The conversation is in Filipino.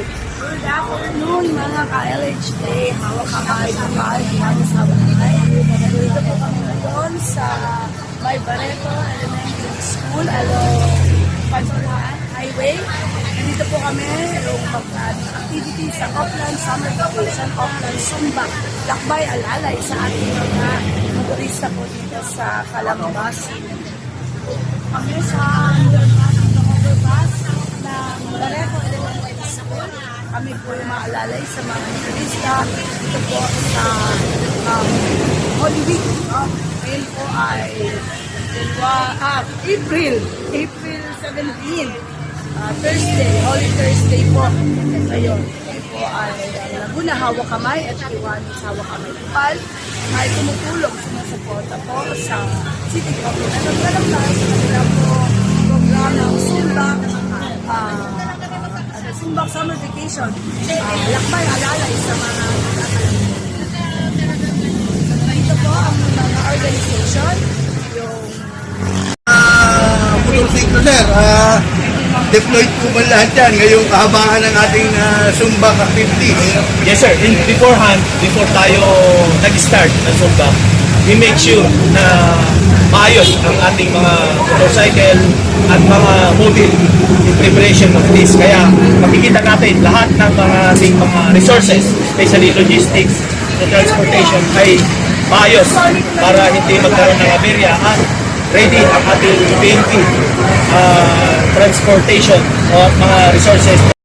Good afternoon mga ka-LHD. Hawak kamay ng mahal namin sa bahay. Dito po kami ngayon sa May Barreto Elementary School along Pantulan Highway. Dito po kami yung activity sa Oplan Summer Vacation, Oplan Zumba. Lakbay alalay sa ating mga motorista po dito sa Calambasi. Kami sa overpass ng Barreto Elementary School. Kami po yung maalalay sa mga turista dito po sa Holy Week. Ngayon po ay April 17, Thursday, Holy Thursday po. Ngayon, kami po ay Laguna Hawak Kamay at Iwanis Hawak Kamay Kupal ay tumutulong sumusuporta po sa City Government. Nagkaroon tayo sa kanila po program ng Zumba, Zumba Summer Vacation, lakbay alalay sa mga ito po ang mga organization, yung motorsiklo sir, deployed po ba lahat yan ngayong kahabaan ng ating Zumba activity? Yes sir, beforehand, before tayo nag-start ng Zumba, we make sure na maayos ang ating mga motorcycle at mga mobile in preparation of this. Kaya makikita natin lahat ng mga ating mga resources, especially logistics and transportation ay maayos para hindi magkaroon ng aberya at ready ang ating PNP transportation o mga resources.